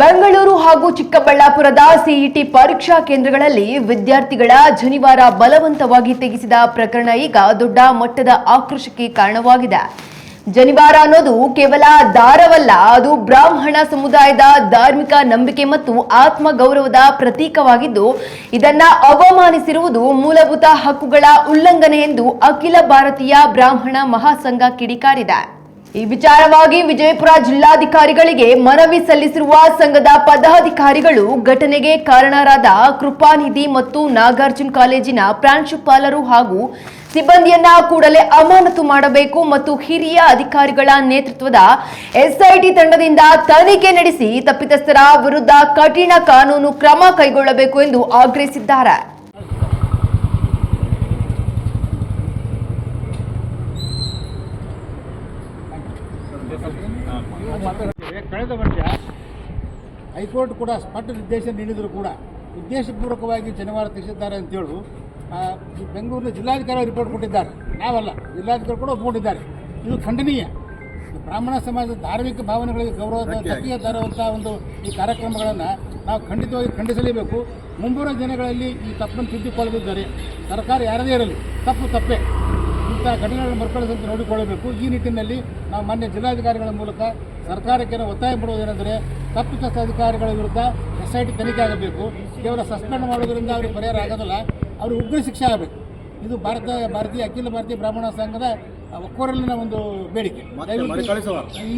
ಬೆಂಗಳೂರು ಹಾಗೂ ಚಿಕ್ಕಬಳ್ಳಾಪುರದ ಸಿಇಟಿ ಪರೀಕ್ಷಾ ಕೇಂದ್ರಗಳಲ್ಲಿ ವಿದ್ಯಾರ್ಥಿಗಳ ಶನಿವಾರ ಬಲವಂತವಾಗಿ ತೆಗೆಸಿದ ಪ್ರಕರಣ ಈಗ ದೊಡ್ಡ ಮಟ್ಟದ ಆಕ್ರೋಶಕ್ಕೆ ಕಾರಣವಾಗಿದೆ. ಶನಿವಾರ ಅನ್ನೋದು ಕೇವಲ ದಾರವಲ್ಲ, ಅದು ಬ್ರಾಹ್ಮಣ ಸಮುದಾಯದ ಧಾರ್ಮಿಕ ನಂಬಿಕೆ ಮತ್ತು ಆತ್ಮಗೌರವದ ಪ್ರತೀಕವಾಗಿದ್ದು, ಇದನ್ನ ಅವಮಾನಿಸಿರುವುದು ಮೂಲಭೂತ ಹಕ್ಕುಗಳ ಉಲ್ಲಂಘನೆ ಎಂದು ಅಖಿಲ ಭಾರತೀಯ ಬ್ರಾಹ್ಮಣ ಮಹಾಸಂಘ ಕಿಡಿಕಾರಿದೆ. ಈ ವಿಚಾರವಾಗಿ ವಿಜಯಪುರ ಜಿಲ್ಲಾಧಿಕಾರಿಗಳಿಗೆ ಮನವಿ ಸಲ್ಲಿಸಿರುವ ಸಂಘದ ಪದಾಧಿಕಾರಿಗಳು ಘಟನೆಗೆ ಕಾರಣರಾದ ಕೃಪಾನಿಧಿ ಮತ್ತು ನಾಗಾರ್ಜುನ ಕಾಲೇಜಿನ ಪ್ರಾಂಶುಪಾಲರು ಹಾಗೂ ಸಿಬ್ಬಂದಿಯನ್ನ ಕೂಡಲೇ ಅಮಾನತು ಮಾಡಬೇಕು ಮತ್ತು ಹಿರಿಯ ಅಧಿಕಾರಿಗಳ ನೇತೃತ್ವದ ಎಸ್ಐಟಿ ತಂಡದಿಂದ ತನಿಖೆ ನಡೆಸಿ ತಪ್ಪಿತಸ್ಥರ ವಿರುದ್ಧ ಕಠಿಣ ಕಾನೂನು ಕ್ರಮ ಕೈಗೊಳ್ಳಬೇಕು ಎಂದು ಆಗ್ರಹಿಸಿದ್ದಾರೆ. ಕಳೆದ ವರ್ಷ ಹೈಕೋರ್ಟ್ ಕೂಡ ಸ್ಪಷ್ಟ ನಿರ್ದೇಶನ ನೀಡಿದರೂ ಕೂಡ ಉದ್ದೇಶಪೂರ್ವಕವಾಗಿ ಶನಿವಾರ ತೆಗೆಸಿದ್ದಾರೆ ಅಂತೇಳಿ ಬೆಂಗಳೂರಿನ ಜಿಲ್ಲಾಧಿಕಾರಿ ರಿಪೋರ್ಟ್ ಕೊಟ್ಟಿದ್ದಾರೆ. ನಾವಲ್ಲ, ಜಿಲ್ಲಾಧಿಕಾರಿ ಕೂಡ ಒಪ್ಪಿಕೊಂಡಿದ್ದಾರೆ. ಇದು ಖಂಡನೀಯ. ಬ್ರಾಹ್ಮಣ ಸಮಾಜದ ಧಾರ್ಮಿಕ ಭಾವನೆಗಳಿಗೆ ಗೌರವದ ಧಕ್ಕೆಗೆ ತರುವಂಥ ಈ ಕಾರ್ಯಕ್ರಮಗಳನ್ನು ನಾವು ಖಂಡಿತವಾಗಿ ಖಂಡಿಸಲೇಬೇಕು. ಮುಂಬರುವ ದಿನಗಳಲ್ಲಿ ಈ ತಪ್ಪನ್ನು ತಿದ್ದಿಕೊಳ್ಳದಿದ್ದರೆ ಸರ್ಕಾರ ಯಾರದೇ ಇರಲಿ ತಪ್ಪೇ ಇಂಥ ಘಟನೆಗಳನ್ನು ಮರುಕಳಿಸಂತೆ ನೋಡಿಕೊಳ್ಳಬೇಕು. ಈ ನಿಟ್ಟಿನಲ್ಲಿ ನಾವು ಮಾನ್ಯ ಜಿಲ್ಲಾಧಿಕಾರಿಗಳ ಮೂಲಕ ಸರ್ಕಾರಕ್ಕೆ ಒತ್ತಾಯ ಮಾಡುವುದೇನೆಂದರೆ ತಪ್ಪಿತಸ್ಥ ಅಧಿಕಾರಿಗಳ ವಿರುದ್ಧ SIT ತನಿಖೆ ಆಗಬೇಕು. ಕೇವಲ ಸಸ್ಪೆಂಡ್ ಮಾಡೋದರಿಂದ ಅವ್ರಿಗೆ ಪರಿಹಾರ ಆಗೋದಿಲ್ಲ, ಅವ್ರಿಗೆ ಉಗ್ರ ಶಿಕ್ಷೆ ಆಗಬೇಕು. ಇದು ಅಖಿಲ ಭಾರತೀಯ ಬ್ರಾಹ್ಮಣ ಸಂಘದ ಒಕ್ಕೊರಲಿನ ಒಂದು ಬೇಡಿಕೆ.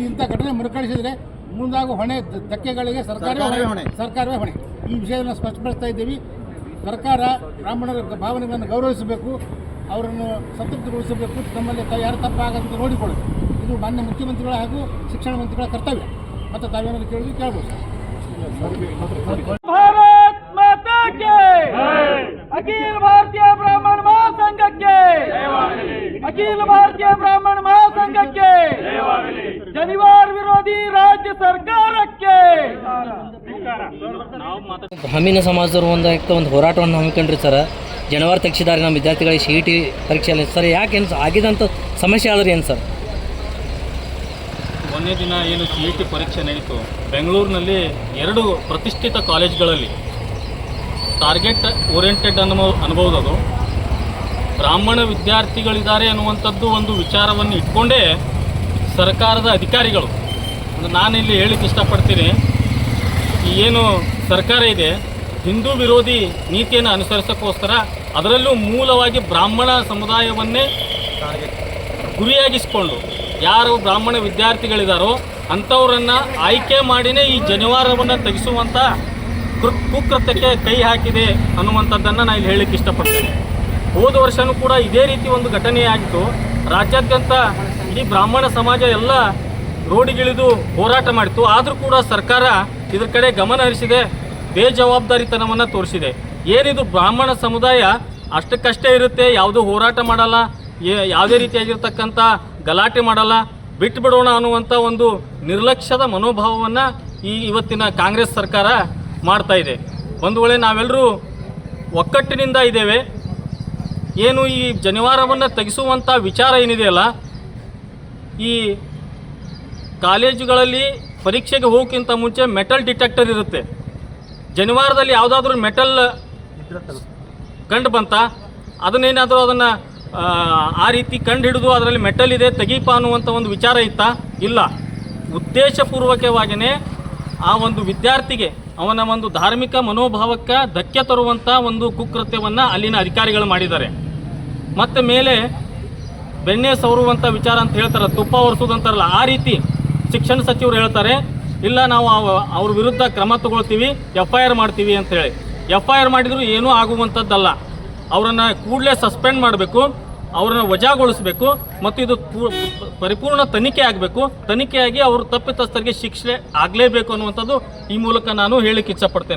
ಇಂಥ ಘಟನೆ ಮರುಕಳಿಸಿದರೆ ಮುಂದಾಗುವ ಹೊಣೆ ಧಕ್ಕೆಗಳಿಗೆ ಸರ್ಕಾರವೇ ಹೊಣೆ. ಈ ವಿಷಯವನ್ನು ಸ್ಪಷ್ಟಪಡಿಸ್ತಾ ಇದ್ದೀವಿ. ಸರ್ಕಾರ ಬ್ರಾಹ್ಮಣರ ಭಾವನೆಗಳನ್ನು ಗೌರವಿಸಬೇಕು, ಅವರನ್ನು ಸಂತೃಪ್ತಿಗೊಳಿಸಬೇಕು. ನಮ್ಮಲ್ಲಿ ಯಾರು ತಪ್ಪಾಗದಂತೆ ನೋಡಿಕೊಳ್ಳಬೇಕು. ಇದು ಮಾನ್ಯ ಮುಖ್ಯಮಂತ್ರಿಗಳ ಹಾಗೂ ಶಿಕ್ಷಣ ಮಂತ್ರಿಗಳ ಕರ್ತವ್ಯ. ಮತ್ತು ತಾವೇನಾದ್ರು ಕೇಳ್ಬೋದು. ಭಾರತ್ ಮಾತಾ ಕೇ ಅಖಿಲ ಭಾರತೀಯ ಬ್ರಾಹ್ಮಣ ಮಹಾಸಂಘಕ್ಕೆ, ಅಖಿಲ ಭಾರತೀಯ ಬ್ರಾಹ್ಮಣ ಮಹಾಸಂಘಕ್ಕೆ, ಶನಿವಾರ ವಿರೋಧಿ ರಾಜ್ಯ ಸರ್ಕಾರಕ್ಕೆ. ಬ್ರಾಹ್ಮಣ ಸಮಾಜದವರು ಒಂದು ಹೋರಾಟವನ್ನು ಹಮ್ಮಿಕೊಂಡ್ರಿ ಸರ್. ಜನವಾರ ತೆಗೆಸಿದ್ದಾರೆ ನಮ್ಮ ವಿದ್ಯಾರ್ಥಿಗಳಿಗೆ CET ಪರೀಕ್ಷೆಯಲ್ಲಿ. ಸರ್ ಯಾಕೇನು ಆಗಿದಂಥ ಸಮಸ್ಯೆ ಆದ್ರೆ ಏನು ಸರ್? ಒಂದೇ ದಿನ ಏನು CET ಪರೀಕ್ಷೆ ನಡೀತು ಬೆಂಗಳೂರಿನಲ್ಲಿ 2 ಪ್ರತಿಷ್ಠಿತ ಕಾಲೇಜ್ಗಳಲ್ಲಿ ಟಾರ್ಗೆಟ್ ಓರಿಯೆಂಟೆಡ್ ಅನ್ಬೋದು. ಬ್ರಾಹ್ಮಣ ವಿದ್ಯಾರ್ಥಿಗಳಿದ್ದಾರೆ ಅನ್ನುವಂಥದ್ದು ಒಂದು ವಿಚಾರವನ್ನು ಇಟ್ಕೊಂಡೇ ಸರ್ಕಾರದ ಅಧಿಕಾರಿಗಳು, ನಾನಿಲ್ಲಿ ಹೇಳಿಕ್ಕೆ ಇಷ್ಟಪಡ್ತೀನಿ, ಏನು ಸರ್ಕಾರ ಇದೆ ಹಿಂದೂ ವಿರೋಧಿ ನೀತಿಯನ್ನು ಅನುಸರಿಸೋಕ್ಕೋಸ್ಕರ ಅದರಲ್ಲೂ ಮೂಲವಾಗಿ ಬ್ರಾಹ್ಮಣ ಸಮುದಾಯವನ್ನೇ ಗುರಿಯಾಗಿಸಿಕೊಂಡು ಯಾರು ಬ್ರಾಹ್ಮಣ ವಿದ್ಯಾರ್ಥಿಗಳಿದ್ದಾರೋ ಅಂಥವರನ್ನು ಆಯ್ಕೆ ಮಾಡಿನೇ ಈ ಶನಿವಾರವನ್ನು ತೆಗೆಸುವಂಥ ಕುಕೃತ್ಯಕ್ಕೆ ಕೈ ಹಾಕಿದೆ ಅನ್ನುವಂಥದ್ದನ್ನು ನಾನು ಇಲ್ಲಿ ಹೇಳಲಿಕ್ಕೆ ಇಷ್ಟಪಡ್ತೇನೆ. ಹೋದ ವರ್ಷವೂ ಕೂಡ ಇದೇ ರೀತಿ ಒಂದು ಘಟನೆಯಾಗಿತ್ತು. ರಾಜ್ಯಾದ್ಯಂತ ಇಡೀ ಬ್ರಾಹ್ಮಣ ಸಮಾಜ ಎಲ್ಲ ರೋಡಿಗಿಳಿದು ಹೋರಾಟ ಮಾಡಿತ್ತು. ಆದರೂ ಕೂಡ ಸರ್ಕಾರ ಇದ್ರ ಕಡೆ ಗಮನ ಹರಿಸಿದೆ, ಬೇಜವಾಬ್ದಾರಿತನವನ್ನು ತೋರಿಸಿದೆ. ಏನಿದು ಬ್ರಾಹ್ಮಣ ಸಮುದಾಯ ಅಷ್ಟಕ್ಕಷ್ಟೇ ಇರುತ್ತೆ, ಯಾವುದೂ ಹೋರಾಟ ಮಾಡಲ್ಲ, ಯಾವುದೇ ರೀತಿಯಾಗಿರ್ತಕ್ಕಂಥ ಗಲಾಟೆ ಮಾಡಲ್ಲ, ಬಿಟ್ಟು ಬಿಡೋಣ ಅನ್ನುವಂಥ ಒಂದು ನಿರ್ಲಕ್ಷ್ಯದ ಮನೋಭಾವವನ್ನು ಇವತ್ತಿನ ಕಾಂಗ್ರೆಸ್ ಸರ್ಕಾರ ಮಾಡ್ತಾ ಇದೆ. ಒಂದು ವೇಳೆ ನಾವೆಲ್ಲರೂ ಒಕ್ಕಟ್ಟಿನಿಂದ ಇದ್ದೇವೆ, ಏನು ಈ ಶನಿವಾರವನ್ನು ತೆಗೆಸುವಂಥ ವಿಚಾರ ಏನಿದೆಯಲ್ಲ, ಈ ಕಾಲೇಜುಗಳಲ್ಲಿ ಪರೀಕ್ಷೆಗೆ ಹೋಗೋಕ್ಕಿಂತ ಮುಂಚೆ ಮೆಟಲ್ ಡಿಟೆಕ್ಟರ್ ಇರುತ್ತೆ. ಶನಿವಾರದಲ್ಲಿ ಯಾವುದಾದ್ರೂ ಮೆಟಲ್ ಕಂಡು ಬಂತ ಅದನ್ನೇನಾದರೂ ಅದನ್ನು ಆ ರೀತಿ ಕಂಡು ಹಿಡಿದು ಅದರಲ್ಲಿ ಮೆಟಲ್ ಇದೆ ತೆಗೀಪ ಅನ್ನುವಂಥ ಒಂದು ವಿಚಾರ ಇತ್ತಾ? ಇಲ್ಲ. ಉದ್ದೇಶಪೂರ್ವಕವಾಗಿಯೇ ಆ ಒಂದು ವಿದ್ಯಾರ್ಥಿಗೆ ಅವನ ಒಂದು ಧಾರ್ಮಿಕ ಮನೋಭಾವಕ್ಕೆ ಧಕ್ಕೆ ತರುವಂಥ ಒಂದು ಕುಕೃತ್ಯವನ್ನು ಅಲ್ಲಿನ ಅಧಿಕಾರಿಗಳು ಮಾಡಿದ್ದಾರೆ. ಮತ್ತು ಮೇಲೆ ಬೆಣ್ಣೆ ಸವರುವಂಥ ವಿಚಾರ ಅಂತ ಹೇಳ್ತಾರೆ, ತುಪ್ಪ ಒರೆಸೋದಂತಾರಲ್ಲ, ಆ ರೀತಿ ಶಿಕ್ಷಣ ಸಚಿವರು ಹೇಳ್ತಾರೆ, ಇಲ್ಲ ನಾವು ಅವ್ರ ವಿರುದ್ಧ ಕ್ರಮ ತಗೊಳ್ತೀವಿ, FIR ಮಾಡ್ತೀವಿ ಅಂಥೇಳಿ. FIR ಮಾಡಿದರೂ ಏನೂ ಆಗುವಂಥದ್ದಲ್ಲ. ಅವರನ್ನು ಕೂಡಲೇ ಸಸ್ಪೆಂಡ್ ಮಾಡಬೇಕು, ಅವರನ್ನು ವಜಾಗೊಳಿಸಬೇಕು ಮತ್ತು ಇದು ಪರಿಪೂರ್ಣ ತನಿಖೆ ಆಗಬೇಕು. ತನಿಖೆಯಾಗಿ ಅವರು ತಪ್ಪಿತಸ್ಥರಿಗೆ ಶಿಕ್ಷೆ ಆಗಲೇಬೇಕು ಅನ್ನುವಂಥದ್ದು ಈ ಮೂಲಕ ನಾನು ಹೇಳಲಿಕ್ಕೆ ಇಚ್ಛಪಡ್ತೇನೆ.